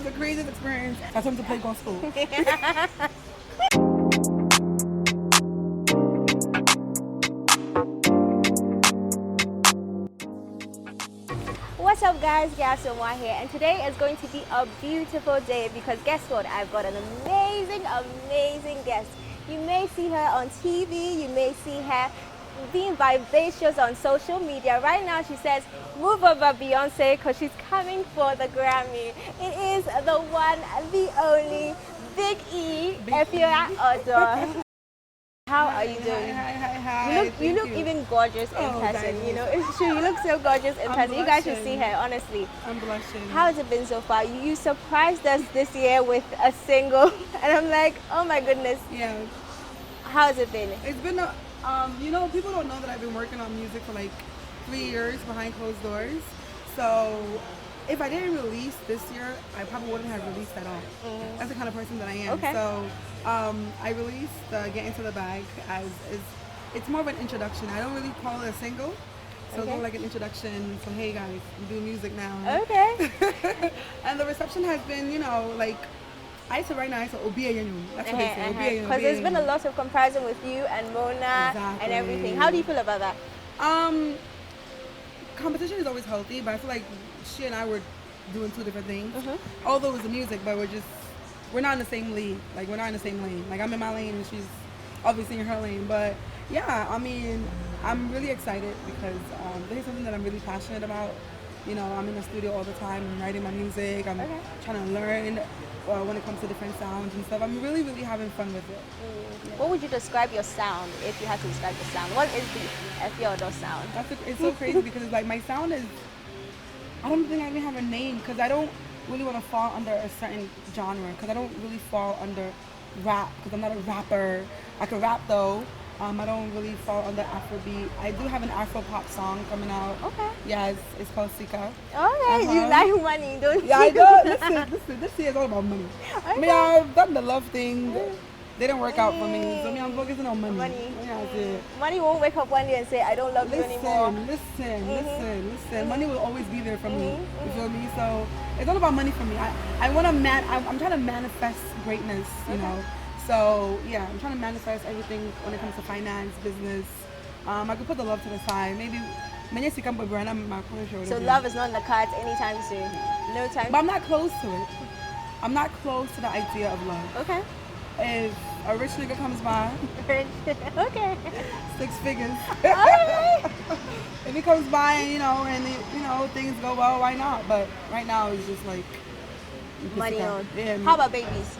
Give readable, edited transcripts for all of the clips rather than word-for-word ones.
the craziest experience. I told him to play gospel. What's up guys, Yaa Somuah here, and today is going to be a beautiful day because guess what? I've got an amazing guest. You may see her on TV, you may see her being vivacious on social media. Right now she says, move over Beyonce because she's coming for the Grammy. It is the one, the only, Big E, Efia Odo. How are you doing? Hi. You look even gorgeous in person. You know, it's true. You look so gorgeous in person. You guys should see her, honestly. I'm blushing. How has it been so far? You surprised us this year with a single, and I'm like, oh my goodness. Yeah. How has it been? It's been a, you know, people don't know that I've been working on music for like 3 years behind closed doors. So if I didn't release this year, I probably wouldn't have released at all. That's the kind of person that I am. Okay. So I released Get Into the Bag as it's more of an introduction. I don't really call it a single. So it's more like an introduction. So hey guys, I'm doing music now. Okay. And the reception has been, you know, like I said right now, I said Obiayenyu. That's what they say. Because there's been a lot of comparison with you and Mona and everything. How do you feel about that? Competition is always healthy, but I feel like she and I were doing two different things. Although it's the music, but we're not in the same league. Like we're not in the same lane. Like I'm in my lane and she's obviously in her lane. But yeah, I mean, I'm really excited because this is something that I'm really passionate about. You know, I'm in the studio all the time. I'm writing my music. I'm trying to learn when it comes to different sounds and stuff. I'm really having fun with it. Yeah. What would you describe your sound if you had to describe the sound? What is the Efia Odo sound? It's so crazy because it's like my sound is, I don't think I even have a name because I don't really want to fall under a certain genre because I don't really fall under rap because I'm not a rapper. I can rap though. I don't really fall under Afrobeat. I do have an Afro pop song coming out. Okay. Yeah, it's called Sika. Okay, you like money, don't you? Yeah, I do. Listen, this year is all about money. Okay. I mean, I've done the love thing. They didn't work out for me. So I mean, I'm focusing on money. Yeah, money won't wake up one day and say, I don't love you anymore. Listen. Money will always be there for me. You feel me? So it's all about money for me. I'm trying to manifest greatness, you know. So yeah, I'm trying to manifest everything when it comes to finance, business. I could put the love to the side. Maybe so love is not in the cards anytime soon. No time. But I'm not close to it. I'm not close to the idea of love. Okay. If a rich nigga comes by, okay, 6 figures. Alright. If he comes by and things go well, why not? But right now it's just like money on. Yeah. How about babies?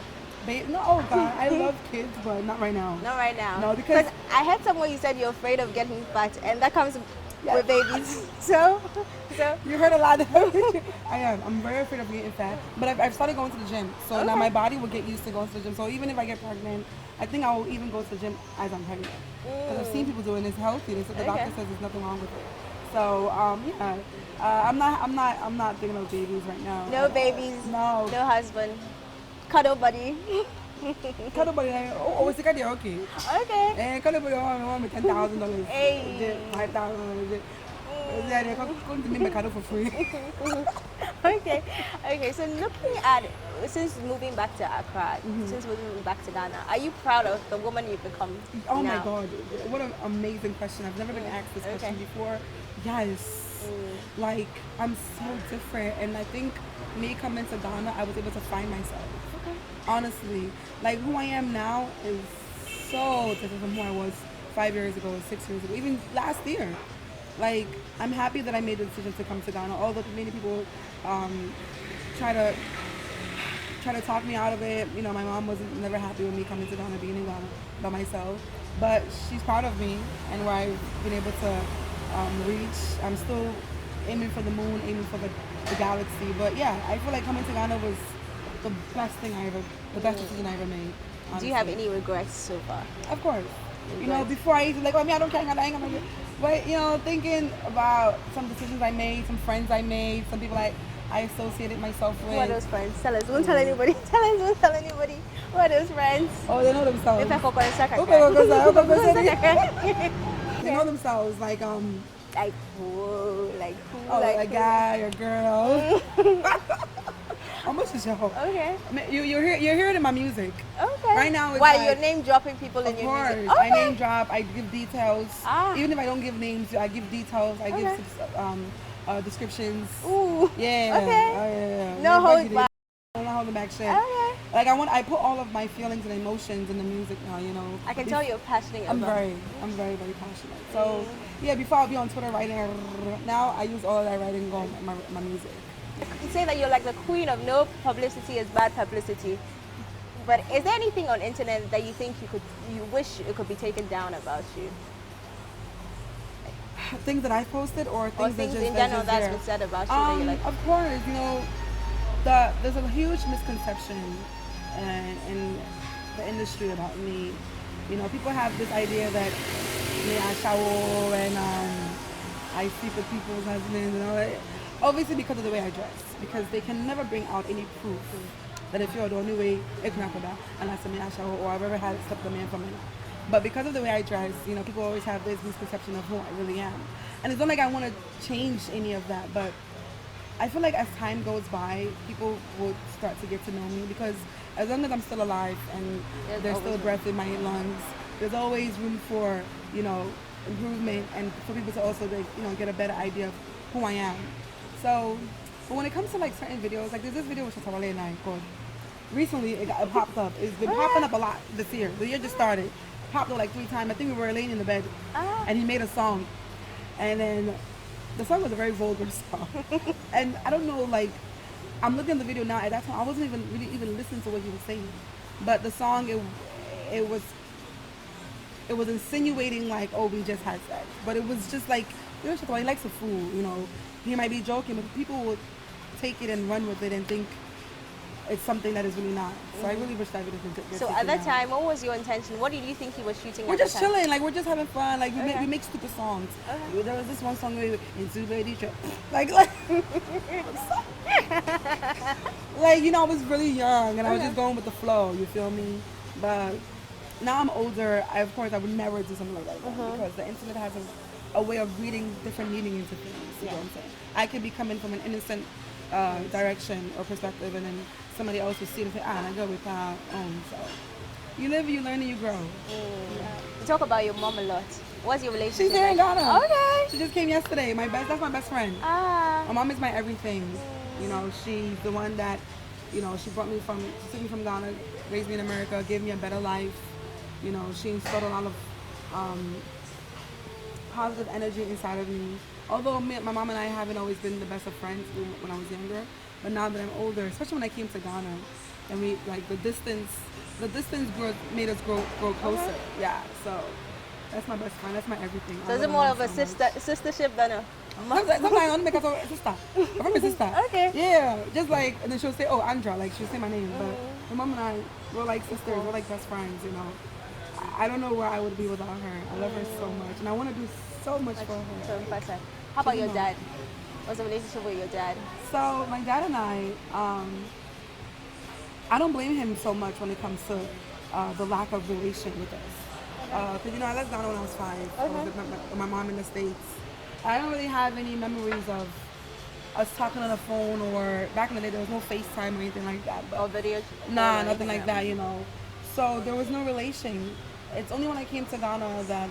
No, oh God, I love kids, but not right now. Not right now. No, because I heard somewhere you said you're afraid of getting fat, and that comes with babies. So you heard a lot. I am. I'm very afraid of getting fat, but I've started going to the gym, so now my body will get used to going to the gym. So even if I get pregnant, I think I will even go to the gym as I'm pregnant. Because I've seen people doing it. It's healthy. The doctor says there's nothing wrong with it. So yeah, I'm not thinking of babies right now. No babies. No husband. Cuddle buddy. Cuddle buddy. Oh, it's okay. Okay. And cuddle buddy want me $10,000. Hey. $5,000. Yeah, come to me my cuddle for free. Okay. So looking at since moving back to Accra, since moving back to Ghana, are you proud of the woman you've become? Oh now? my God! What an amazing question. I've never been asked this question before. Yes. Like I'm so different, and I think me coming to Ghana, I was able to find myself. Honestly, like who I am now is so different from who I was 5 years ago, 6 years ago, even last year. Like I'm happy that I made the decision to come to Ghana. Although many people try to talk me out of it. You know, my mom wasn't never happy with me coming to Ghana, being in Ghana by myself. But she's proud of me and where I've been able to reach. I'm still aiming for the moon, aiming for the galaxy. But yeah, I feel like coming to Ghana was the best decision I ever made. Honestly. Do you have any regrets so far? Of course. You know, before I used to I don't care, I ain't gonna. But you know, thinking about some decisions I made, some friends I made, some people I associated myself with. Who are those friends? Tell us. Don't tell anybody. Don't tell anybody. Who are those friends? Oh, they know themselves. They know themselves. Like who? Like who? Oh, like a guy or girl. Almost a show. Okay. I mean, you're hearing it in my music. Okay. Right now, it's Why like, you're name dropping people in of your course, music? I Okay. name drop. I give details. Even if I don't give names, I give details. I give descriptions. Ooh. Yeah. Okay. Yeah. No hold back. I'm not holding back shit. Okay. Like I put all of my feelings and emotions in the music now. You know. I can tell you're passionate I'm about very, very passionate. So yeah, before I'll be on Twitter writing. Now I use all of that writing on my music. You say that you're like the queen of no publicity is bad publicity. But is there anything on internet that you think you wish it could be taken down about you? Things that I posted or things, Or things that just, in general that's that's been said about you that you're like, Of course, you know, there's a huge misconception in the industry about me. You know, people have this idea that I shower and I sleep with people's husbands and all that. Obviously because of the way I dress. Because they can never bring out any proof that if you're the only way it's not gonna unless I shower or I've ever had slept with a man from it. But because of the way I dress, you know, people always have this misconception of who I really am. And it's not like I want to change any of that, but I feel like as time goes by, people would start to get to know me because as long as I'm still alive and there's still breath in my lungs, there's always room for, you know, improvement and for people to also, you know, get a better idea of who I am. So, but when it comes to like certain videos, like there's this video with Shatta and I called, recently it popped up. It's been popping up a lot this year. The year just started. Popped up like 3 times. I think we were laying in the bed and he made a song. And then the song was a very vulgar song. And I don't know, like, I'm looking at the video now. At that time, I wasn't even really even listening to what he was saying. But the song, it was insinuating like, oh, we just had sex. But it was just like, you know, he likes a fool, you know. He might be joking, but people would take it and run with it and think it's something that is really not. So I really wish that video could get So at that time, what was your intention? What did you think he was shooting We're at just that time? chilling, like we're just having fun. Like we make stupid songs. There was this one song where into baby trip. Like like, you know, I was really young and I was just going with the flow, you feel me? But now I'm older, of course I would never do something like that because the internet has a way of reading different meaning into things. You know what I'm saying? I could be coming from an innocent direction or perspective, and then somebody else will see it and say, I go with that. So you live, you learn, and you grow. You talk about your mom a lot. What's your relationship? She's here in Ghana. Okay. She just came yesterday. That's my best friend. My mom is my everything. You know, she's the one that, you know, she took me from Ghana, raised me in America, gave me a better life. You know, she instilled a lot of positive energy inside of me. Although my mom and I haven't always been the best of friends when I was younger, but now that I'm older, especially when I came to Ghana, and we like the distance made us grow closer. Yeah, so that's my best friend. That's my everything. So is it more of a sistership than a? Sometimes I want to make her a sister. I'm a sister. Okay. Yeah, just like, and then she'll say, oh, Andra, like she'll say my name, but my mom and I, we're like sisters, we're like best friends, you know. I don't know where I would be without her. I love her so much, and I want to do so much for her. So impressive. How about your dad? What's the relationship with your dad? So my dad and I don't blame him so much when it comes to the lack of relation with us. Because, you know, I left Ghana when I was 5. I was with my mom in the States. I don't really have any memories of us talking on the phone, or back in the day there was no FaceTime or anything like that. But or video? Nah, nothing like that, you know. So there was no relation. It's only when I came to Ghana that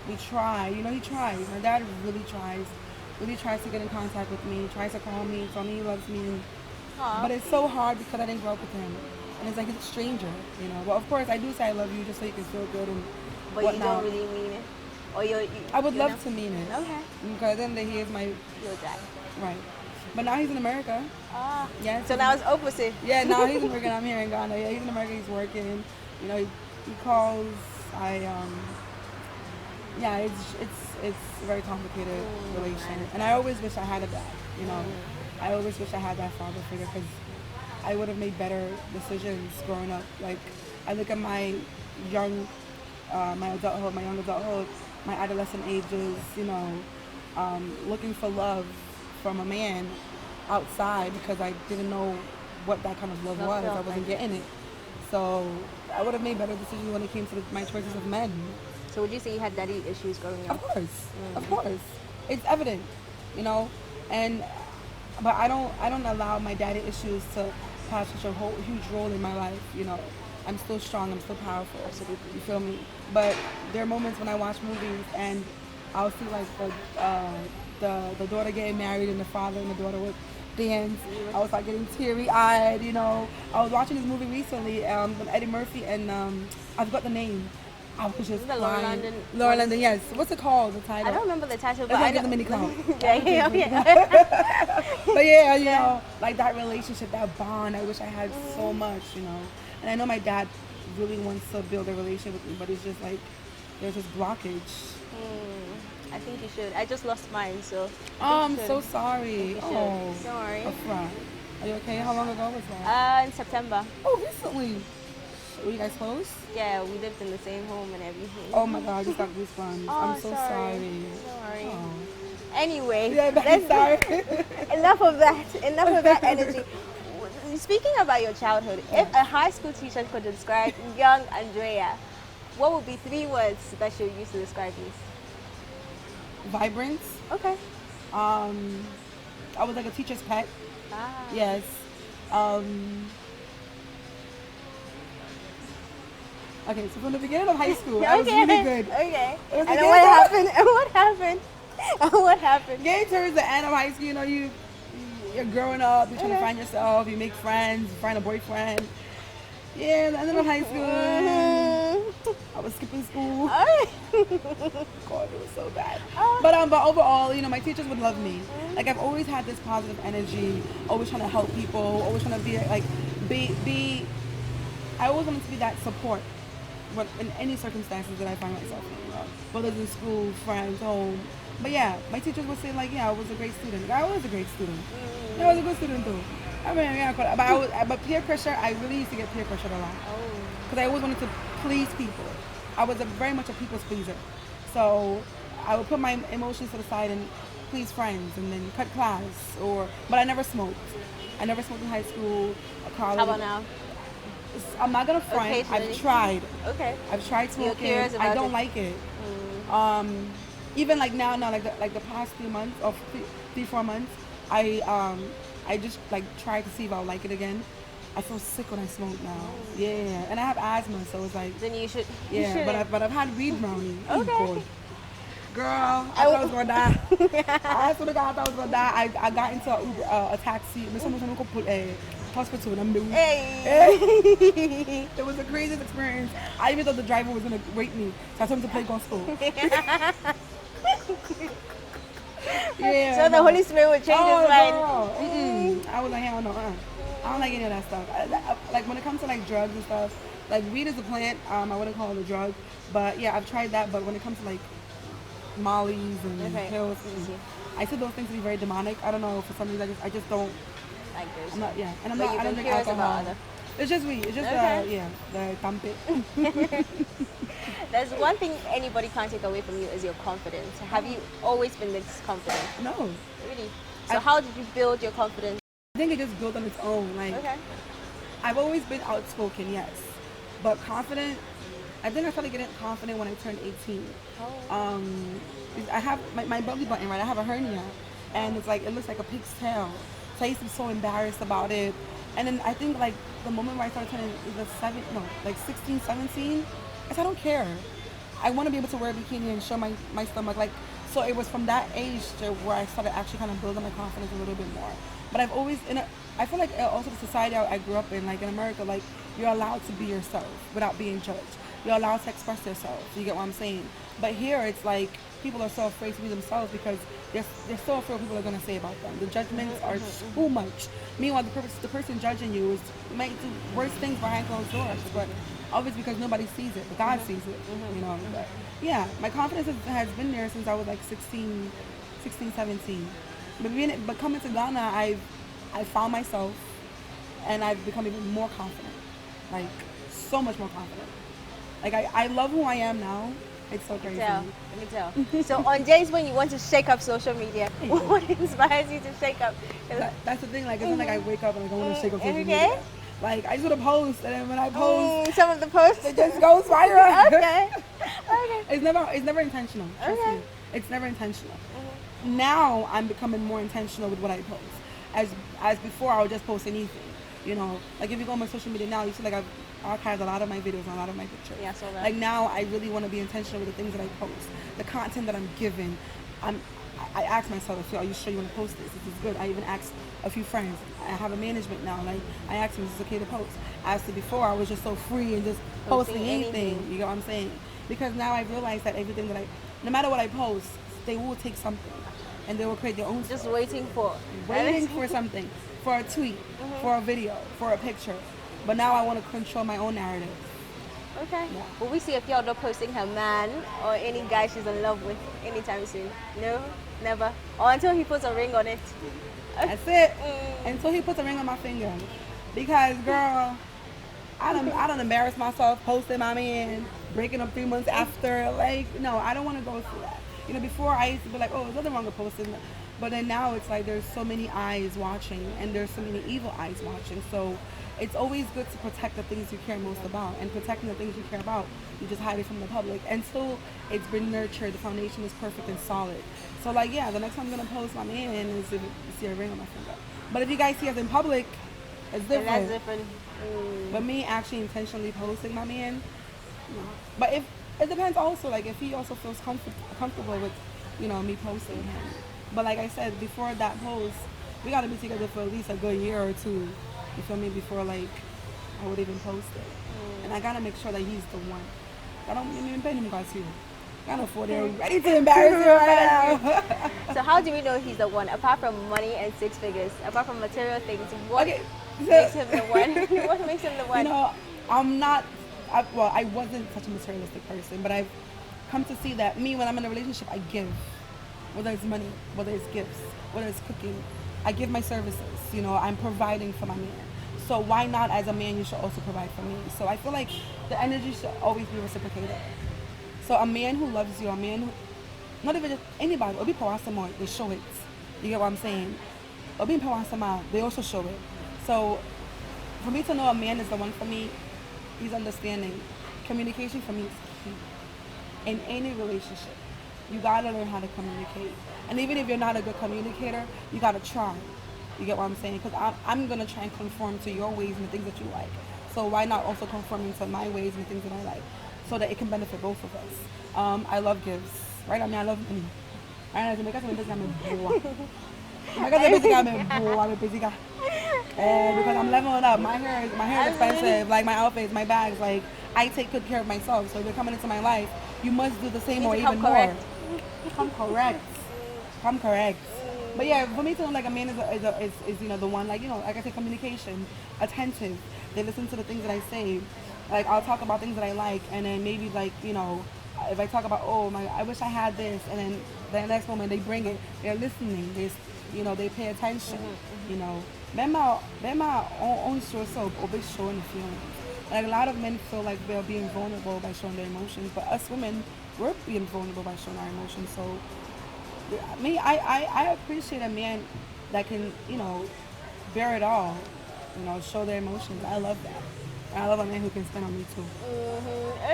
we try. You know, he tries. My dad really tries to get in contact with me, tries to call me, tell me he loves me. But it's so hard because I didn't grow up with him. And it's like he's a stranger, you know. Well, of course, I do say I love you just so you can feel good and but whatnot. You don't really mean it? Or I would love to mean it. Okay. Because then he is my... Your dad. Right. But now he's in America. Yeah. So now it's opposite. Yeah, now he's in America. I'm here in Ghana. Yeah, he's in America. He's working. You know, he calls. Yeah, it's a very complicated relation, and I always wish I had a dad. You know, I always wish I had that father figure because I would have made better decisions growing up. Like I look at my young adulthood, my adolescent ages. You know, looking for love from a man outside because I didn't know what that kind of love was. I wasn't getting it. So I would have made better decisions when it came to my choices of men. So would you say you had daddy issues growing up? Of course. It's evident, you know. But I don't allow my daddy issues to played such a huge role in my life. You know, I'm still strong. I'm still powerful. Absolutely. You feel me? But there are moments when I watch movies and I'll see like the daughter getting married and the father and the daughter would dance. I was like getting teary eyed. You know, I was watching this movie recently, with Eddie Murphy and I forgot the name. I was just The Laura crying. London. Laura London, yes. What's it called? The title? I don't remember the title, It's but like I it's a mini clown. yeah. But yeah, you know, like that relationship, that bond, I wish I had so much, you know. And I know my dad really wants to build a relationship with me, but it's just like there's this blockage. I think you should. I just lost mine, so. Oh, I'm so sorry. You should. Oh, Don't worry. Afra. Are you okay? How long ago was that? In September. Oh, recently. Were you guys close? Yeah, we lived in the same home and everything. Oh my God, I just got goosebumps. Oh, I'm so sorry. Sorry. Oh. Anyway, Yeah, I'm sorry. enough of that. Enough of that energy. Speaking about your childhood, if a high school teacher could describe young Andrea, what would be 3 words that she would use to describe you? Vibrant. Okay. I was like a teacher's pet. Ah. Yes. Okay, so from the beginning of high school, I was really good. Okay. It was And the then what beginning of- happened? And what happened? And what happened? Getting towards the end of high school, you know, you're growing up, you're trying to find yourself, you make friends, you find a boyfriend. Yeah, the end of high school, I was skipping school. God, it was so bad. But overall, you know, my teachers would love me. Like I've always had this positive energy, always trying to help people, always trying to be. I always wanted to be that support, in any circumstances that I find myself in. You know, whether it's in school, friends, home. But yeah, my teachers would say like, yeah, I was a great student. I was a great student. I was a good student too. I mean, yeah, but peer pressure, I really used to get peer pressured a lot. Because I always wanted to please people. I was very much a people's pleaser. So I would put my emotions to the side and please friends and then cut class. But I never smoked. I never smoked in high school, college. How about now? I'm not gonna front. Occasionally. I've tried. Okay. I've tried You're smoking. curious I about don't it. like it. Even like now, like the past few months or 3-4 months, I just like try to see if I'll like it again. I feel sick when I smoke now. Yeah, and I have asthma, so it's like Then you should. yeah. But I've had weed brownie. Oh, Okay. God. Girl, I thought I was gonna die. I swear to God, I thought I was gonna die. I got into a taxi. Someone could put a hospital and I'm doing. Hey. It was the craziest experience. I even thought the driver was gonna rape me, so I told him to play gospel. Yeah. So the Holy Spirit would change his mind. No. I was like, hell no. I don't like any of that stuff. Like when it comes to like drugs and stuff, like weed is a plant. I wouldn't call it a drug, but yeah, I've tried that. But when it comes to like mollies and pills, I see those things to be very demonic. I don't know, for some reason I just don't. Like this. I'm not. Yeah, and I'm But not. you've I don't been drink curious about alcohol. other. It's just weed. It's just Okay. the tampe. There's one thing anybody can't take away from you is your confidence. Have you always been this confident? No, Really? So how did you build your confidence? I think it just built on its own. Like Okay. I've always been outspoken, yes, but confident. I think I started getting confident when I turned 18. Oh. I have my belly button, right? I have a hernia, and it's like it looks like a pig's tail. So I used to be so embarrassed about it. And then I think like the moment where I started turning 16, 17, I said I don't care. I want to be able to wear a bikini and show my stomach. Like, so it was from that age to where I started actually kind of building my confidence a little bit more. But I've always, I feel like also the society I grew up in, like in America, like you're allowed to be yourself without being judged. You're allowed to express yourself. You get what I'm saying? But here it's like people are so afraid to be themselves because they're so afraid what people are going to say about them. The judgments are too much. Meanwhile, the person judging you might do worse things behind closed doors, but obviously because nobody sees it, but God sees it, you know. But yeah, my confidence has been there since I was like 16, 17. But coming to Ghana, I found myself, and I've become even more confident, like so much more confident. Like I love who I am now. It's so crazy. Let me tell. So on days when you want to shake up social media, what inspires you to shake up? That's the thing. Like it's not like I wake up and like, I want to shake up social Okay. media. Like I just want to post, and then when I post, Some of the posts. it just goes viral. Okay. Okay. It's never intentional. Trust me. It's never intentional. Now I'm becoming more intentional with what I post. As before, I would just post anything. You know, like if you go on my social media now, you see like I've archived a lot of my videos and a lot of my pictures. Yeah, I saw that. Like now, I really want to be intentional with the things that I post, the content that I'm giving. I ask myself, are you sure you want to post this? This is good. I even asked a few friends. I have a management now. Like I asked them, is this okay to post? As to before, I was just so free and just posting anything. You know what I'm saying? Because now I realize that everything that no matter what I post, they will take something and they will create their own Just story. waiting For something, for a tweet, for a video, for a picture. But now I want to control my own narrative. Okay. Yeah. Will we see Efia Odo posting her man or any guy she's in love with anytime soon? No, never. Or until he puts a ring on it. That's it. Until he puts a ring on my finger. Because, girl, I don't embarrass myself posting my man, breaking up 3 months after. Like, no, I don't want to go through that. You know, before I used to be like, oh, there's nothing wrong with posting. But then now it's like there's so many eyes watching and there's so many evil eyes watching. So it's always good to protect the things you care most about. And protecting the things you care about, you just hide it from the public. Until it's been nurtured, the foundation is perfect and solid. So like, yeah, the next time I'm going to post my man is if you see a ring on my finger. But if you guys see us in public, it's different. And that's different. But me actually intentionally posting my man, no. But if it depends also, like if he also feels comfortable with, you know, me posting him. But like I said, before that post, we got to be together for at least a good year or two. You feel me? Before like I would even post it. And I got to make sure that he's the one. I don't even pay him guys here. I can't afford it. Ready to embarrass him right now. So how do we know he's the one? Apart from money and 6 figures, apart from material things, what Okay. makes him the one? What makes him the one? You know, I wasn't such a materialistic person, but I've come to see that me, when I'm in a relationship, I give. Whether it's money, whether it's gifts, whether it's cooking, I give my services. You know, I'm providing for my man. So why not, as a man, you should also provide for me? So I feel like the energy should always be reciprocated. So a man who loves you, a man who, not even just anybody, Obi Pawasama, they show it. You get what I'm saying? Obi Pawasama, they also show it. So for me to know a man is the one for me, he's understanding. Communication for me is key. In any relationship, you gotta learn how to communicate. And even if you're not a good communicator, you gotta try. You get what I'm saying? Because I'm gonna try and conform to your ways and the things that you like. So why not also conforming to my ways and the things that I like, so that it can benefit both of us. I love gifts, right? I mean, I love money. And because I'm leveling up. My hair is expensive. Like my outfits, my bags. Like I take good care of myself. So if you're coming into my life, you must do the same or even more. Come correct. Come correct. But yeah, for me to know like a man is you know the one, like, you know, like I say, communication, attentive. They listen to the things that I say. Like I'll talk about things that I like, and then maybe like, you know, if I talk about, oh my, I wish I had this, and then the next moment they bring it. They're listening. They pay attention. You know, Bema own yourself or be showing the feelings. Like a lot of men feel like they're being vulnerable by showing their emotions, but us women, we're being vulnerable by showing our emotions. So, I appreciate a man that can, you know, bear it all, you know, show their emotions. I love that. And I love a man who can stand on me too.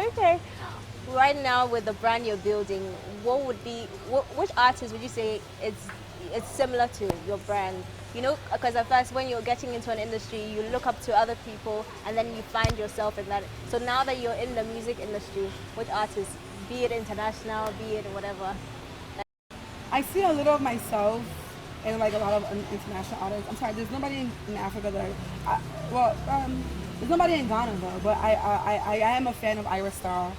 Okay. Right now, with the brand you're building, which artist would you say it's similar to your brand? You know, because at first when you're getting into an industry, you look up to other people and then you find yourself in that. So now that you're in the music industry, which artist, be it international, be it whatever? I see a little of myself in like a lot of international artists. I'm sorry, there's nobody in Africa that there's nobody in Ghana though, but I am a fan of Ira Star.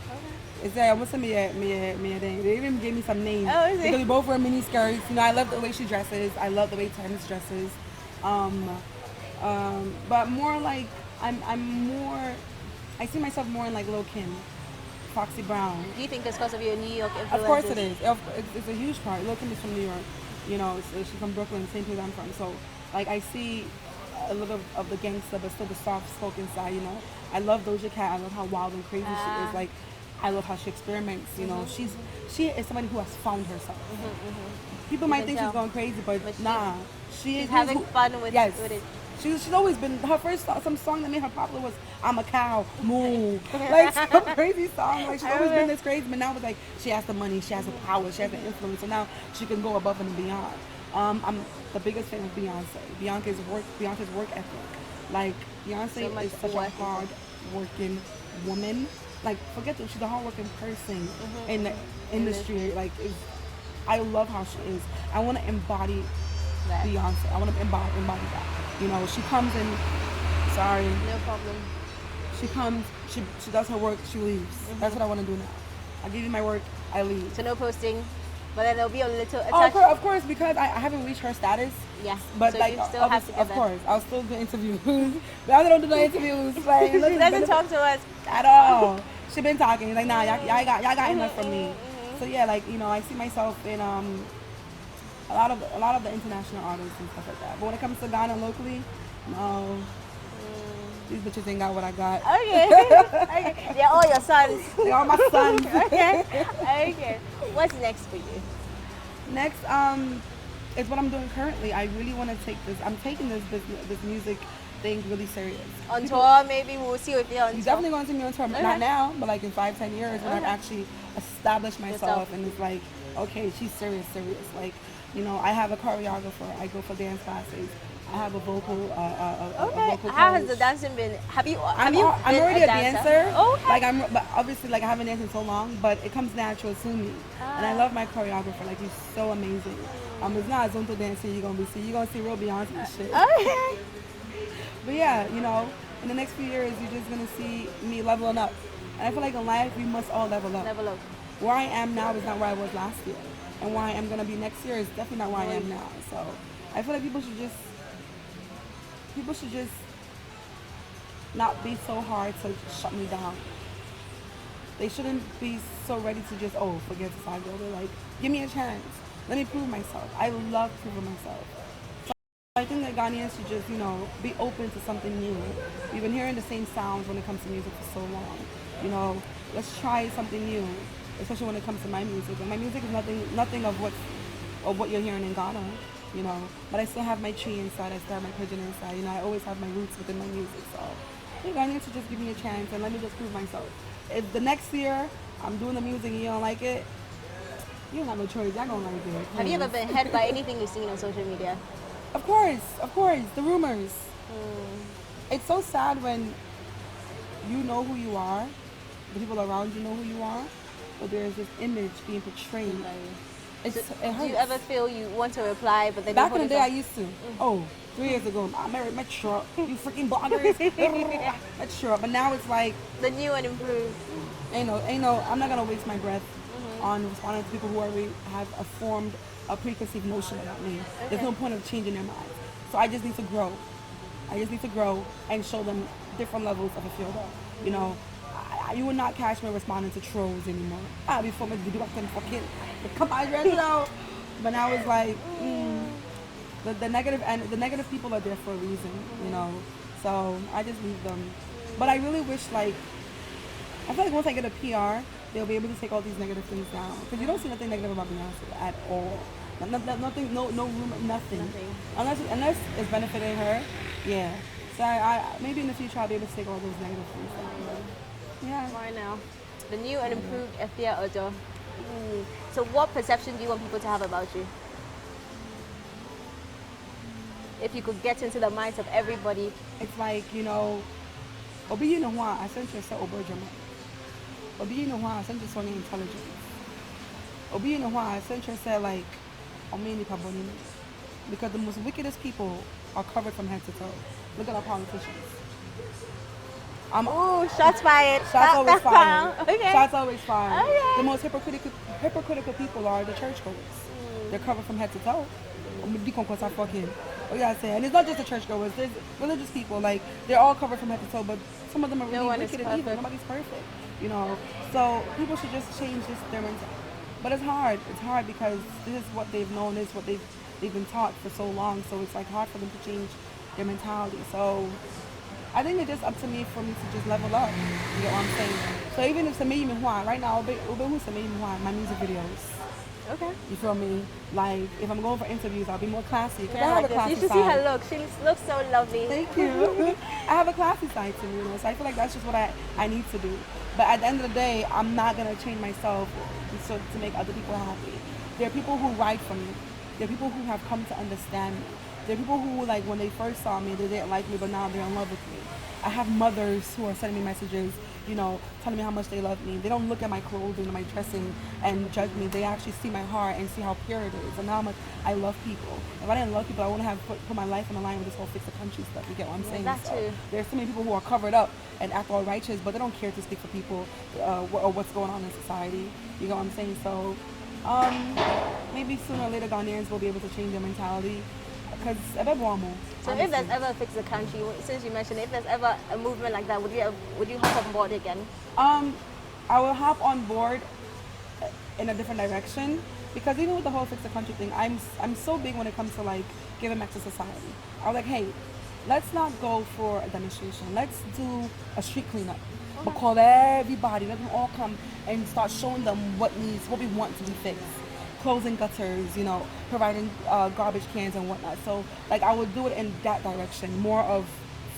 Is there? What's me? They even gave me some names. Oh, is it? Because we both wear mini skirts. You know, I love the way she dresses. I love the way Terrence dresses. But more like I see myself more in like Lil Kim, Foxy Brown. Do you think it's because of your New York influences? Of course it is. It's a huge part. Lil Kim is from New York. You know, she's from Brooklyn, same place I'm from. So like I see a little of the gangster, but still the soft-spoken side. You know, I love Doja Cat. I love how wild and crazy she is. Like, I love how she experiments. You know, she is somebody who has found herself. People might think she's going crazy, but nah, she's having fun with it. She's always been, her first some song that made her popular was "I'm a Cow, Moo." Like some crazy song. Like she's always been this crazy, but now it's like she has the money, she has the power, she has the influence, so now she can go above and beyond. I'm the biggest fan of Beyonce. Beyonce's work ethic. Like Beyonce So much is such a work. hard working woman. Like forget that she's a hard working person in the industry. Like I love how she is. I want to embody That. Beyonce. I want to embody that. You know, she comes in. Sorry, No problem. she comes. She does her work. She leaves. That's what I want to do now. I give you my work. I leave. So no posting, but then there'll be a little Oh, attached. of course, because I haven't reached her status. Yeah. But so like, you still have to get of that. course, I'll still do interviews. But I don't do the interviews. Like, She doesn't talk to us. at all. She been talking. Like, nah, y'all got enough from me. So yeah, like you know, I see myself in a lot of the international artists and stuff like that. But when it comes to Ghana locally, no, these bitches ain't got what I got. Okay. Okay. They're all your sons. They are my sons. Okay. Okay. What's next for you? Next, is what I'm doing currently. I really want to take this. I'm taking this music thing really serious. On tour, maybe we'll see if you're on You're tour. definitely going to see me on tour. Not now, but like in 5-10 years when I've actually established myself and it's like, okay, she's serious. Like, you know, I have a choreographer. I go for dance classes. I have a vocal. A vocal How has coach. the dancing been? Have you? I'm been already a dancer. Oh, okay. Like but obviously like I haven't danced in so long, but it comes natural to me. And I love my choreographer. Like he's so amazing. It's not a zonto dancer you're gonna see real Beyonce and shit. Okay. But yeah, you know, in the next few years you're just gonna see me leveling up. And I feel like in life we must all level up. Level up. Where I am now is not where I was last year, and where I am gonna be next year is definitely not where I am now. So I feel like people should just not be so hard to shut me down. They shouldn't be so ready to just, forget this I go. They're like, give me a chance. Let me prove myself. I love proving myself. So I think that Ghanaians should just, you know, be open to something new. We've been hearing the same sounds when it comes to music for so long. You know, let's try something new, especially when it comes to my music. And my music is nothing of what you're hearing in Ghana. You know, but I still have my tree inside, I still have my pigeon inside, you know, I always have my roots within my music, so I think I need to just give me a chance and let me just prove myself. If the next year I'm doing the music and you don't like it, you don't have no choice, y'all gonna like it. Have you ever been hurt by anything you've seen on social media? Of course, the rumors. It's so sad when you know who you are, the people around you know who you are, but there's this image being portrayed. It hurts. Do you ever feel you want to reply, but then Back in the day, I used to. 3 years ago, I married my truck. You freaking bloggers. That's true. But now it's like, the new and improved. ain't no. I'm not gonna waste my breath on responding to people who already have formed a preconceived notion about me. There's no point of changing their minds. So I just need to grow. And show them different levels of a field. You know, you will not catch me responding to trolls anymore. Before my video, I can fucking come out dress out. But now it's like, the negative people are there for a reason, you know. So I just leave them. But I really wish, like, I feel like once I get a PR, they'll be able to take all these negative things down. Because you don't see nothing negative about Beyonce at all. Nothing, no rumor, nothing. Unless it's benefiting her, yeah. So I maybe in the future I'll be able to take all those negative things down. But yeah. Right now, the new and improved Efia Odo. So what perception do you want people to have about you? If you could get into the minds of everybody. It's like, you know, Obi you know why I sent you a Oberjama. Obi you know why I sent you Sony intelligence. Obi you know why I sent you a like Omeni Pabonini. Because the most wickedest people are covered from head to toe. Look at our politicians. Shots fired. Shots always fired. Okay. Shots always fired. Okay. The most hypocritical people are the churchgoers. They're covered from head to toe. And it's not just the churchgoers. There's religious people. Like they're all covered from head to toe, but some of them are really wicked and evil. Nobody's perfect, you know. So people should just change their mentality. But it's hard. It's hard because this is what they've known. This is what they've been taught for so long. So it's like hard for them to change their mentality. So I think it's just up to me for me to just level up. You get what I'm saying? So even if Samei Mihua, right now, who's Samei Mihua, my music videos. Okay. You feel me? Like if I'm going for interviews, I'll be more classy. Yeah, I have a classy you should side. see her look. She looks so lovely. Thank you. I have a classy side to me, you know. So I feel like that's just what I need to do. But at the end of the day, I'm not gonna change myself to make other people happy. There are people who write for me. There are people who have come to understand me. There are people who, like, when they first saw me, they didn't like me, but now they're in love with me. I have mothers who are sending me messages, you know, telling me how much they love me. They don't look at my clothing and my dressing and judge me. They actually see my heart and see how pure it is and how much I love people. If I didn't love people, I wouldn't have put my life on the line with this whole fix the country stuff. You get what I'm saying? That too. There's so many people who are covered up and act all righteous, but they don't care to speak for people or what's going on in society. You get what I'm saying? So maybe sooner or later Ghanaians will be able to change their mentality. Because so if there's ever a Fix the Country, since you mentioned if there's ever a movement like that, would you hop on board again? I will hop on board in a different direction, because even with the whole Fix the Country thing, I'm so big when it comes to like giving back to society. I was like, hey, let's not go for a demonstration. Let's do a street cleanup. But call everybody, let them all come and start showing them what we want to be fixed. Closing gutters, you know, providing garbage cans and whatnot. So, like, I would do it in that direction, more of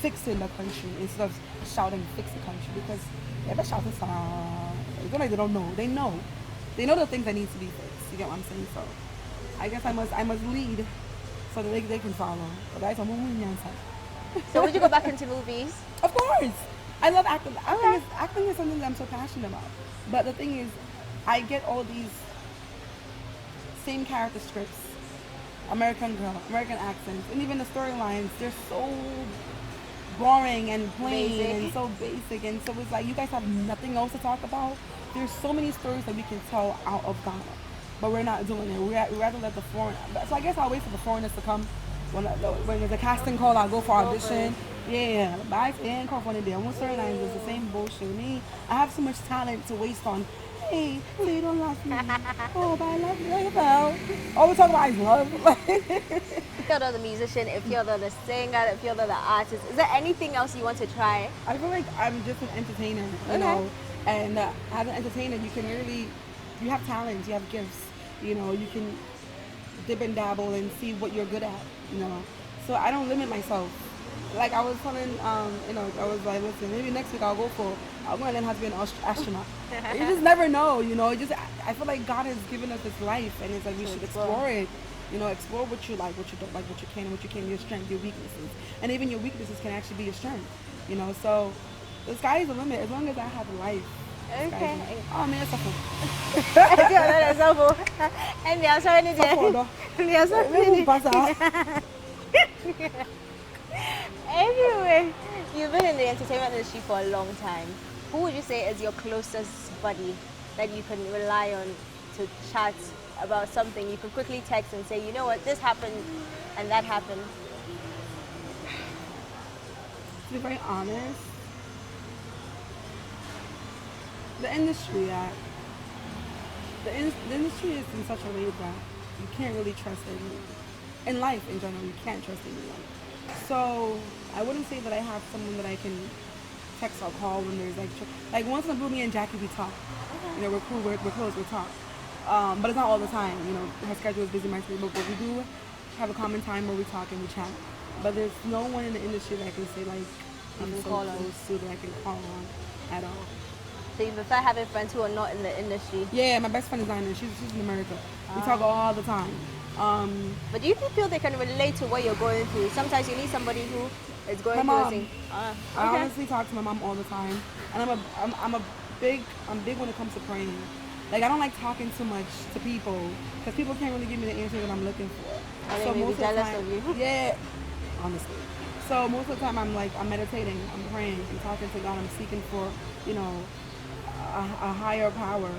fixing the country instead of shouting "fix the country." Because if they shout this, it's not like they don't know. They know the things that need to be fixed. You get what I'm saying? So, I guess I must lead so that they can follow. But that's a movie. So, would you go back into movies? Of course, I love acting. Acting is something that I'm so passionate about. But the thing is, I get all these same character scripts, American girl, American accents, and even the storylines, they're so boring and plain and so basic, and so it's like you guys have nothing else to talk about. There's so many stories that we can tell out of Ghana, but we're not doing it. We rather let the foreign. So I guess I'll wait for the foreigners to come. When there's a casting call, I'll go for audition. Yeah, but I ain't call for any day. One storylines is the same bullshit. Me, I have so much talent to waste on. Hey, so you don't love me. Oh, but I love you. Well, all we talk about is love. Efia Odo the musician, Efia Odo the singer, Efia Odo the artist. Is there anything else you want to try? I feel like I'm just an entertainer, you know. And as an entertainer, you can really, you have talents, you have gifts. You know, you can dip and dabble and see what you're good at, you know. So I don't limit myself. Like I was telling, you know, I was like, listen, maybe next week I'm going to learn how to be an astronaut. You just never know, you know. I feel like God has given us this life, and it's like we should explore it. You know, explore what you like, what you don't like, what you can, and what you can, your strengths, your weaknesses. And even your weaknesses can actually be your strength, you know. So the sky is the limit as long as I have life. Okay. Oh, man, it's a fool. And we are sorry, Anyway, you've been in the entertainment industry for a long time. Who would you say is your closest buddy that you can rely on to chat about something? You can quickly text and say, you know what, this happened and that happened. To be very honest, the industry, the industry is in such a way that you can't really trust anyone. In life in general, you can't trust anyone. So I wouldn't say that I have someone that I can text or call when there's like once in a blue, me and Jackie we talk. You know, we're cool, we're close, we talk. But it's not all the time. You know, her schedule is busy, my schedule. But we do have a common time where we talk and we chat. But there's no one in the industry that I can say like I'm so close to that I can call on at all. So you prefer having friends who are not in the industry? Yeah, my best friend is Diana. She's in America. We talk all the time. But do you feel they can relate to what you're going through? Sometimes you need somebody who is going through a thing. I honestly talk to my mom all the time, and I'm big when it comes to praying. Like I don't like talking too much to people because people can't really give me the answer that I'm looking for. And so they may be jealous of you. Yeah, honestly. So most of the time I'm meditating, I'm praying, I'm talking to God, I'm seeking for, you know, a higher power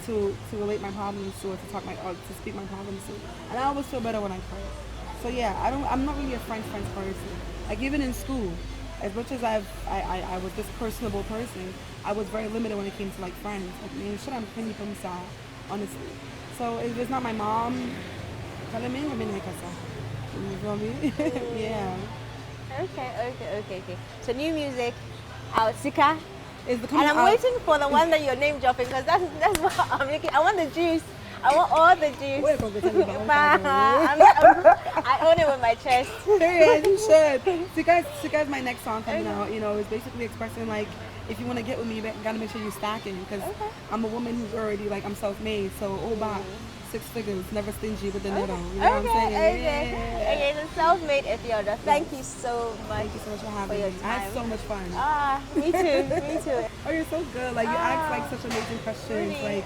to relate my problems to, or to speak my problems to. And I always feel better when I pray. So yeah, I'm not really a friends person. Like even in school, as much as I was this personable person, I was very limited when it came to like friends. Like man, shit, I'm clingy from inside, honestly. So if it's not my mom, telling me, I'm in you feel me? Yeah. Okay. So new music out, Sika. And I'm waiting for the one that you're name dropping because that's what I'm looking. I want the juice. I want all the juice. We're going to tell you about I own it with my chest. Period, you should. Sika is my next song coming out. You know, it's basically expressing like, if you want to get with me, you gotta make sure you're stacking. Because I'm a woman who's already like, I'm self-made. So, Oba, 6 figures, never stingy with the needle. You know what I'm saying? Okay, the self-made Efia Odo. Thank you so much. Thank you so much for having me. I had so much fun. Me too. Oh, you're so good. Like, you ask like such amazing questions. Really? Like,